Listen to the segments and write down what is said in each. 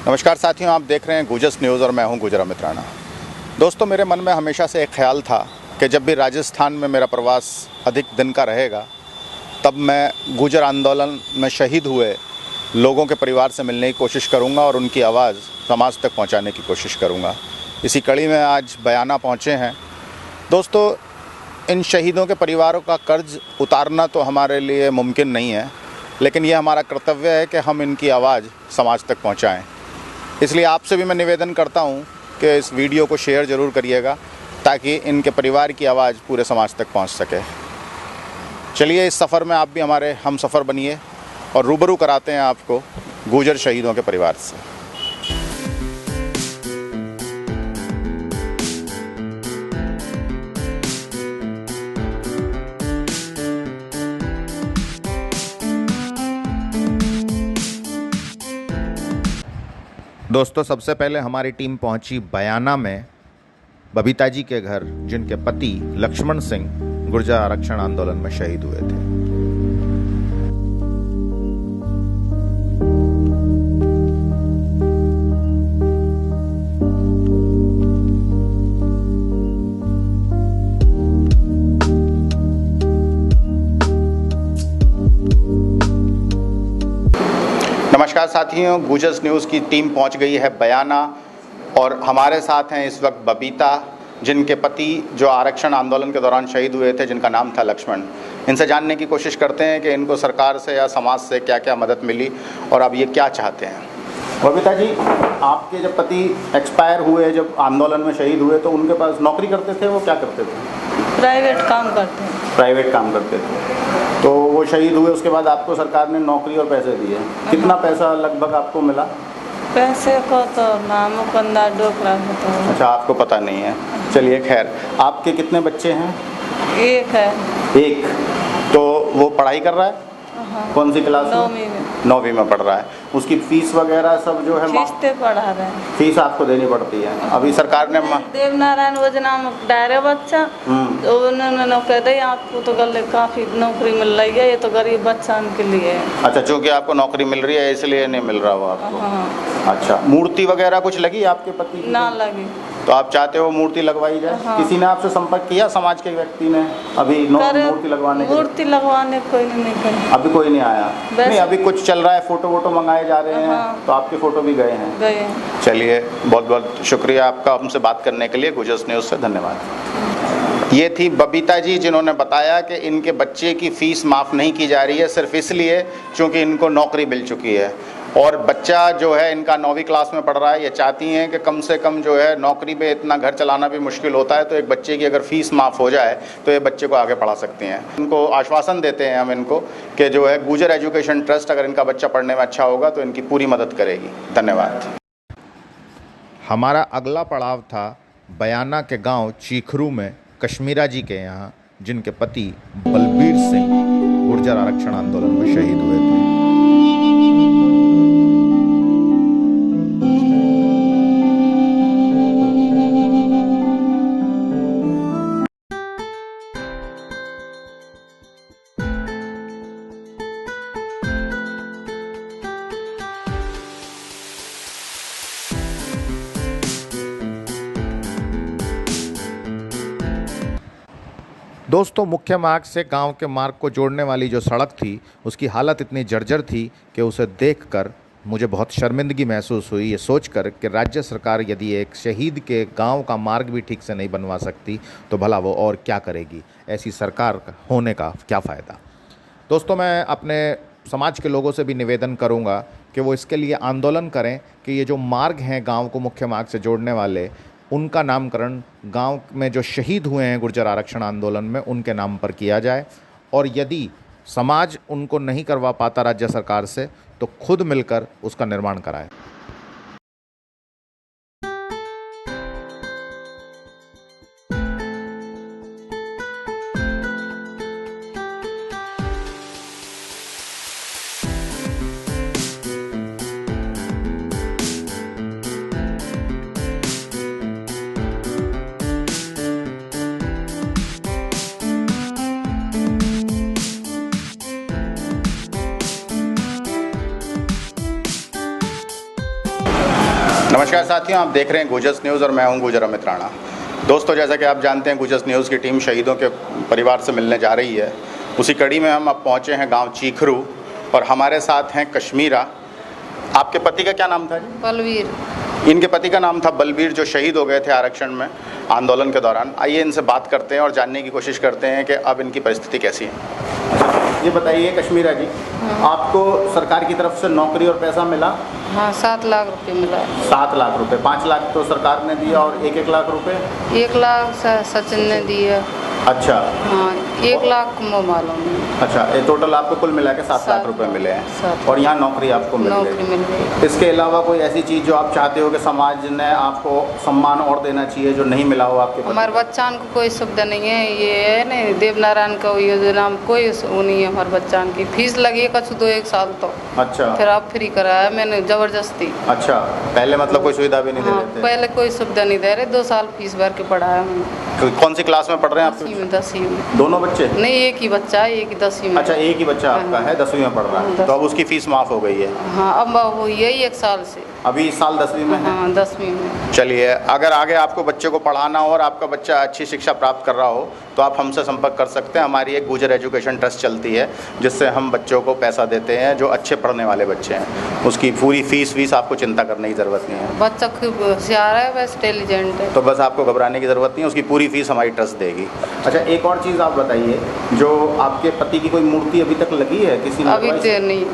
नमस्कार साथियों, आप देख रहे हैं गुजस न्यूज़ और मैं हूं गुजर अमित राणा। दोस्तों, मेरे मन में हमेशा से एक ख्याल था कि जब भी राजस्थान में मेरा प्रवास अधिक दिन का रहेगा तब मैं गुजर आंदोलन में शहीद हुए लोगों के परिवार से मिलने की कोशिश करूंगा और उनकी आवाज़ समाज तक पहुंचाने की कोशिश करूंगा। इसी कड़ी में आज बयाना पहुंचे हैं। दोस्तों, इन शहीदों के परिवारों का कर्ज उतारना तो हमारे लिए मुमकिन नहीं है, लेकिन यह हमारा कर्तव्य है कि हम इनकी आवाज़ समाज तक पहुंचाएं। इसलिए आपसे भी मैं निवेदन करता हूं कि इस वीडियो को शेयर ज़रूर करिएगा ताकि इनके परिवार की आवाज़ पूरे समाज तक पहुंच सके। चलिए, इस सफ़र में आप भी हमारे हम सफ़र बनिए और रूबरू कराते हैं आपको गुजर शहीदों के परिवार से। दोस्तों, सबसे पहले हमारी टीम पहुंची बयाना में बबीता जी के घर, जिनके पति लक्ष्मण सिंह गुर्जर आरक्षण आंदोलन में शहीद हुए थे। नमस्कार साथियों, गुजस न्यूज़ की टीम पहुंच गई है बयाना और हमारे साथ हैं इस वक्त बबीता, जिनके पति जो आरक्षण आंदोलन के दौरान शहीद हुए थे, जिनका नाम था लक्ष्मण। इनसे जानने की कोशिश करते हैं कि इनको सरकार से या समाज से क्या क्या मदद मिली और अब ये क्या चाहते हैं। बबीता जी, आपके जब पति एक्सपायर हुए, जब आंदोलन में शहीद हुए, तो उनके पास नौकरी करते थे? वो क्या करते थे? प्राइवेट काम करते हैं। प्राइवेट काम करते थे। तो वो शहीद हुए, उसके बाद आपको सरकार ने नौकरी और पैसे दिए। कितना पैसा लगभग आपको मिला? पैसे को तो नामों को अंदाज डोकरा होता है। अच्छा, आपको पता नहीं है। चलिए, खैर, आपके कितने बच्चे हैं? एक है। एक। तो वो पढ़ाई कर रहा है? हाँ। कौन सी क्लास में? 9वीं में। 9वीं में पढ़ रहा है। उसकी फीस वगैरह सब जो है किस्ते पढ़ा रहे हैं। फीस आपको देनी पड़ती है। अभी सरकार ने देवनारायण योजना में डायरे बच्चा, तो उन्होंने कह दी आपको तो गले काफ़ी नौकरी मिल रही है, ये तो गरीब बच्चा के लिए है। अच्छा, चूँकि आपको नौकरी मिल रही है इसलिए नहीं मिल रहा वो आपको। हाँ। अच्छा, मूर्ति वगैरह कुछ लगी आपके पति की? ना लगी। तो आप चाहते हो मूर्ति लगवाई जाए? हाँ। किसी ने आपसे संपर्क किया समाज के व्यक्ति ने अभी मूर्ति लगवाने के? मूर्ति लगवाने कोई नहीं करे। अभी कोई नहीं आया? नहीं, अभी कुछ चल रहा है, फोटो वोटो मंगाए जा रहे हैं। हाँ। तो आपके फोटो भी गए हैं? गए हैं। चलिए, बहुत बहुत शुक्रिया आपका हमसे बात करने के लिए। गुजस न्यूज़ से धन्यवाद। ये थी बबीता जी, जिन्होंने बताया कि इनके बच्चे की फ़ीस माफ़ नहीं की जा रही है सिर्फ इसलिए क्योंकि इनको नौकरी मिल चुकी है और बच्चा जो है इनका 9वीं क्लास में पढ़ रहा है। ये चाहती हैं कि कम से कम जो है, नौकरी में इतना घर चलाना भी मुश्किल होता है, तो एक बच्चे की अगर फ़ीस माफ़ हो जाए तो ये बच्चे को आगे पढ़ा सकती हैं। उनको आश्वासन देते हैं हम इनको कि जो है गुजर एजुकेशन ट्रस्ट, अगर इनका बच्चा पढ़ने में अच्छा होगा तो इनकी पूरी मदद करेगी। धन्यवाद। हमारा अगला पड़ाव था बयाना के गाँव चीखरू में कश्मीरा जी के यहाँ, जिनके पति बलबीर सिंह गुर्जर आरक्षण आंदोलन में शहीद हुए थे। दोस्तों, मुख्य मार्ग से गांव के मार्ग को जोड़ने वाली जो सड़क थी, उसकी हालत इतनी जर्जर थी कि उसे देखकर मुझे बहुत शर्मिंदगी महसूस हुई, ये सोचकर कि राज्य सरकार यदि एक शहीद के गांव का मार्ग भी ठीक से नहीं बनवा सकती तो भला वो और क्या करेगी। ऐसी सरकार होने का क्या फ़ायदा। दोस्तों, मैं अपने समाज के लोगों से भी निवेदन करूंगा कि वो इसके लिए आंदोलन करें कि ये जो मार्ग हैं गांव को मुख्य मार्ग से जोड़ने वाले, उनका नामकरण गांव में जो शहीद हुए हैं गुर्जर आरक्षण आंदोलन में, उनके नाम पर किया जाए। और यदि समाज उनको नहीं करवा पाता राज्य सरकार से, तो खुद मिलकर उसका निर्माण कराए। नमस्कार साथियों, आप देख रहे हैं गुजस न्यूज़ और मैं हूं गुजर अमित राणा। दोस्तों, जैसा कि आप जानते हैं, गुजस न्यूज़ की टीम शहीदों के परिवार से मिलने जा रही है। उसी कड़ी में हम अब पहुंचे हैं गांव चीखरू और हमारे साथ हैं कश्मीरा। आपके पति का क्या नाम था जी? बलवीर। इनके पति का नाम था बलबीर, जो शहीद हो गए थे आरक्षण में आंदोलन के दौरान। आइए इनसे बात करते हैं और जानने की कोशिश करते हैं कि अब इनकी परिस्थिति कैसी है। ये बताइए कश्मीरा जी, आपको सरकार की तरफ से नौकरी और पैसा मिला? हाँ, 7 लाख रुपए मिला। 7 लाख रुपए, 5 लाख तो सरकार ने दिया और 1-1 लाख रुपए? 1 लाख सचिन ने दिया। अच्छा। हाँ, 1 लाख को मालूम नहीं। अच्छा, ये टोटल आपको कुल मिला के 7 लाख रुपए मिले हैं और यहाँ नौकरी आपको मिल गई। इसके अलावा कोई ऐसी चीज़ जो आप चाहते हो कि समाज ने आपको सम्मान और देना चाहिए जो नहीं मिला हो आपके? हमारे बच्चान को कोई सुविधा नहीं है। ये है नहीं, देवनारायण का योजना में कोई वो नहीं है। हमारे बच्चान की फीस लगी कछु 1 साल तो। अच्छा। फिर आप फ्री कराया मैंने जबरदस्ती। अच्छा, पहले मतलब कोई सुविधा भी नहीं दे रहे थे? पहले कोई सुविधा नहीं दे रहे। 2 साल फीस भर के पढ़ाया मैंने। कौन सी क्लास में पढ़ रहे हैं आप? 10वीं में। दोनों बच्चे? नहीं, एक ही बच्चा है, एक ही 10वीं में। अच्छा, एक ही बच्चा आपका है, 10वीं में पढ़ रहा है। तो अब उसकी फीस माफ़ हो गई है? हाँ, अब वो यही 1 साल से। अभी इस साल 10वीं में? हाँ, 10वीं में। चलिए, अगर आगे आपको बच्चे को पढ़ाना हो और आपका बच्चा अच्छी शिक्षा प्राप्त कर रहा हो तो आप हमसे संपर्क कर सकते हैं। हमारी एक गुजर एजुकेशन ट्रस्ट चलती है जिससे हम बच्चों को पैसा देते हैं जो अच्छे पढ़ने वाले बच्चे हैं। उसकी पूरी फीस आपको चिंता करने की ज़रूरत नहीं है। बच्चा खूब होशियार है, वैसे इंटेलिजेंट है, तो बस आपको घबराने की ज़रूरत नहीं है। उसकी पूरी फीस हमारी ट्रस्ट देगी। अच्छा, एक और चीज़ आप बताइए, जो आपके पति की कोई मूर्ति अभी तक लगी है किसी ने? अभी तो नहीं।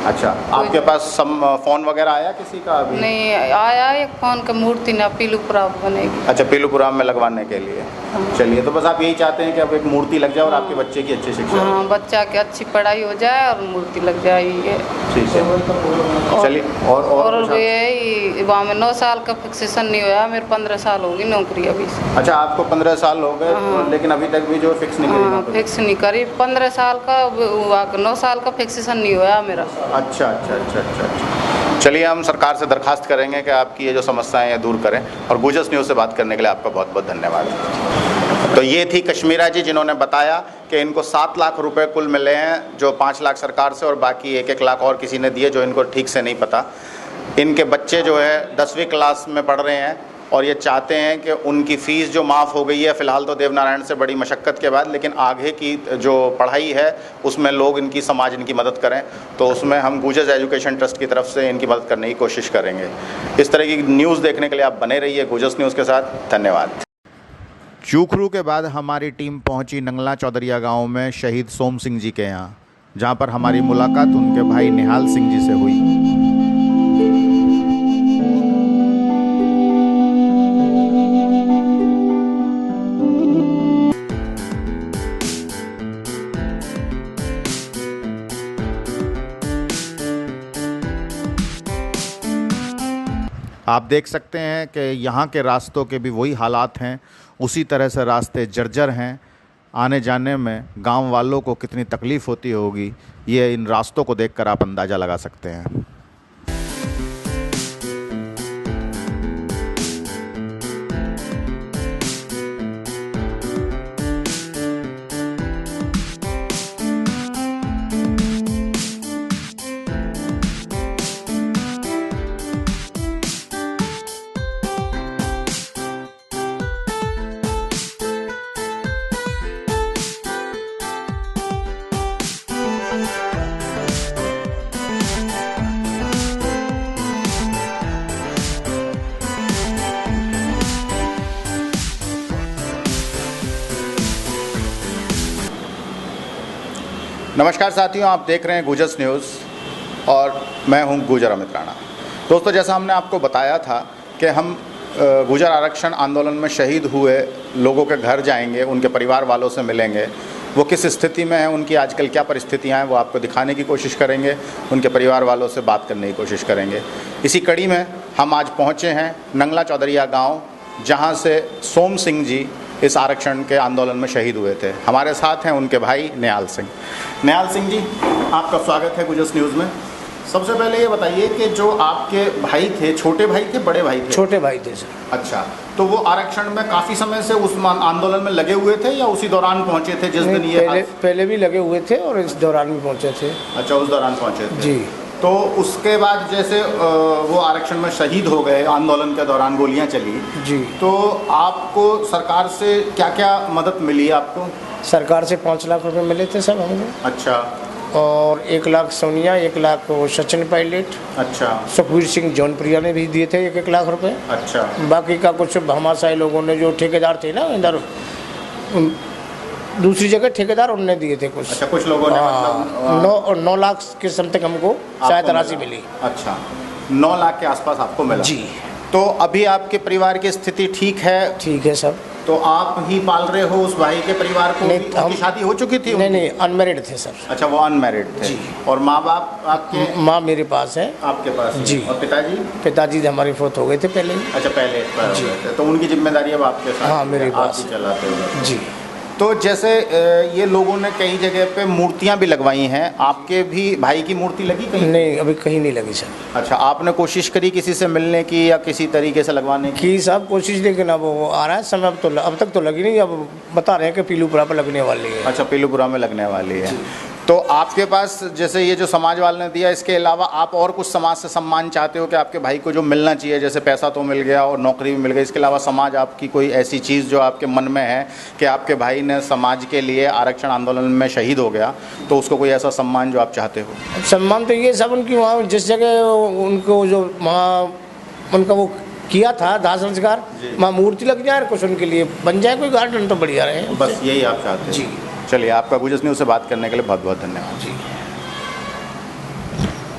अच्छा, आपके पास फ़ोन वगैरह आया किसी का? अभी नहीं आया। एक फ़ोन का मूर्ति ना पीलूपुरा बनेगी। अच्छा, पीलूपुरा में लगवाने के लिए। हाँ। चलिए, तो बस आप यही चाहते हैं कि अब एक मूर्ति लग जाए और आपके बच्चे की अच्छी शिक्षा? हाँ, बच्चा की अच्छी पढ़ाई हो जाए और मूर्ति लग जाए। ठीक है, चलिए। और ये वहाँ में 9 साल का फिक्सेशन नहीं हुआ। मेरे 15 साल होगी नौकरी अभी से। अच्छा, आपको 15 साल हो गए? हाँ। लेकिन अभी तक भी जो फिक्स नहीं करी? हाँ, फिक्स नहीं करी। 15 साल का हुआ, 9 साल का फिक्सेशन नहीं हुआ मेरा। अच्छा। चलिए, हम सरकार से दरखास्त करेंगे कि आपकी ये जो समस्याएं हैं दूर करें। और गुजस न्यूज़ से बात करने के लिए आपका बहुत बहुत धन्यवाद। तो ये थी कश्मीरा जी, जिन्होंने बताया कि इनको 7 लाख रुपए कुल मिले हैं, जो 5 लाख सरकार से और बाकी 1-1 लाख और किसी ने दिए जो इनको ठीक से नहीं पता। इनके बच्चे जो है 10वीं क्लास में पढ़ रहे हैं और ये चाहते हैं कि उनकी फ़ीस जो माफ़ हो गई है फ़िलहाल तो देवनारायण से बड़ी मशक्क़त के बाद, लेकिन आगे की जो पढ़ाई है उसमें लोग इनकी समाज इनकी मदद करें, तो उसमें हम गुजस एजुकेशन ट्रस्ट की तरफ से इनकी मदद करने की कोशिश करेंगे। इस तरह की न्यूज़ देखने के लिए आप बने रहिए गुजस न्यूज़ के साथ। धन्यवाद। चूखरू के बाद हमारी टीम पहुंची नंगला चौधरिया गांव में शहीद सोम सिंह जी के यहाँ, जहां पर हमारी मुलाकात उनके भाई निहाल सिंह जी से हुई। आप देख सकते हैं कि यहाँ के रास्तों के भी वही हालात हैं, उसी तरह से रास्ते जर्जर हैं। आने जाने में गांव वालों को कितनी तकलीफ़ होती होगी, ये इन रास्तों को देखकर आप अंदाज़ा लगा सकते हैं। नमस्कार साथियों, आप देख रहे हैं गुजस न्यूज़ और मैं हूं गुजर अमित राणा। दोस्तों, जैसा हमने आपको बताया था कि हम गुजर आरक्षण आंदोलन में शहीद हुए लोगों के घर जाएंगे, उनके परिवार वालों से मिलेंगे, वो किस स्थिति में हैं, उनकी आजकल क्या परिस्थितियां हैं, वो आपको दिखाने की कोशिश करेंगे, उनके परिवार वालों से बात करने की कोशिश करेंगे। इसी कड़ी में हम आज पहुँचे हैं नंगला चौधरिया गाँव, जहाँ से सोम सिंह जी इस आरक्षण के आंदोलन में शहीद हुए थे। हमारे साथ हैं उनके भाई निहाल सिंह। निहाल सिंह जी, आपका स्वागत है गुजस न्यूज़ में। सबसे पहले ये बताइए कि जो आपके भाई थे, छोटे भाई थे, बड़े भाई थे? छोटे भाई थे सर। अच्छा, तो वो आरक्षण में काफ़ी समय से उस आंदोलन में लगे हुए थे या उसी दौरान पहुंचे थे जिस दिन ये? पहले भी लगे हुए थे और इस दौरान भी पहुंचे थे। अच्छा, उस दौरान पहुंचे थे जी। तो उसके बाद जैसे वो आरक्षण में शहीद हो गए, आंदोलन के दौरान गोलियां चली जी, तो आपको सरकार से क्या क्या मदद मिली आपको? सरकार से 5 लाख रुपए मिले थे सब हमको। अच्छा। और 1 लाख सोनिया, 1 लाख वो सचिन पायलट, अच्छा। सुखबीर सिंह जौनप्रिया ने भी दिए थे 1-1 लाख रुपए। अच्छा। बाकी का कुछ हमारे लोगों ने, जो ठेकेदार थे ना इधर दूसरी जगह ठेकेदार, उनने दिए थे कुछ। अच्छा, कुछ लोगों ने मतलब 9 लाख के समथिंग हमको शायद राशि मिली। अच्छा, 9 लाख के आसपास आपको मिला जी। तो अभी आपके परिवार की स्थिति ठीक है? ठीक है सब। तो आप ही पाल रहे हो उस भाई के परिवार को? नहीं, उनकी शादी हो चुकी थी? नहीं, अनमैरिड थे सर। अच्छा, वो अनमैरिड थे। जी। और माँ बाप आपके? माँ मेरे पास है। आपके पास? जी। और पिताजी? पिताजी हमारे फौत हो गए थे पहले ही। अच्छा, पहले जी। तो उनकी जिम्मेदारी अब आपके साथ? हाँ, मेरे पास। आप ही चलाते हो? जी। तो जैसे ये लोगों ने कई जगह पे मूर्तियां भी लगवाई हैं, आपके भी भाई की मूर्ति लगी कहीं? नहीं, अभी कहीं नहीं लगी सर। अच्छा, आपने कोशिश करी किसी से मिलने की या किसी तरीके से लगवाने की? सब कोशिश, लेकिन अब वो आ रहा है समय, अब तक तो लगी नहीं। अब बता रहे हैं कि पीलूपुरा पर लगने वाली है। अच्छा, पीलूपुरा में लगने वाली है। तो आपके पास जैसे ये जो समाज वाले ने दिया, इसके अलावा आप और कुछ समाज से सम्मान चाहते हो कि आपके भाई को जो मिलना चाहिए? जैसे पैसा तो मिल गया और नौकरी भी मिल गई, इसके अलावा समाज आपकी कोई ऐसी चीज़ जो आपके मन में है कि आपके भाई ने समाज के लिए आरक्षण आंदोलन में शहीद हो गया, तो उसको कोई ऐसा सम्मान जो आप चाहते हो? सम्मान तो ये सब उनकी वहाँ जिस जगह उनको जो वहाँ उनका वो किया था दाह संस्कार, वहाँ मूर्ति लग जाए, कुछ उनके लिए बन जाए कोई गार्डन, तो बढ़िया रहे। बस यही आप चाहते हैं? जी। चलिए, आपका गुजस न्यूज़ से बात करने के लिए बहुत बहुत धन्यवाद जी।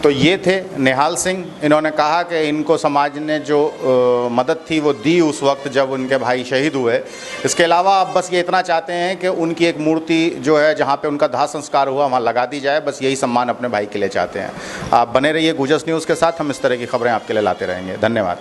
तो ये थे निहाल सिंह। इन्होंने कहा कि इनको समाज ने जो मदद थी वो दी उस वक्त जब उनके भाई शहीद हुए। इसके अलावा आप बस ये इतना चाहते हैं कि उनकी एक मूर्ति जो है जहाँ पे उनका दाह संस्कार हुआ वहाँ लगा दी जाए, बस यही सम्मान अपने भाई के लिए चाहते हैं। आप बने रहिए गुजस न्यूज़ के साथ, हम इस तरह की खबरें आपके लिए लाते रहेंगे। धन्यवाद।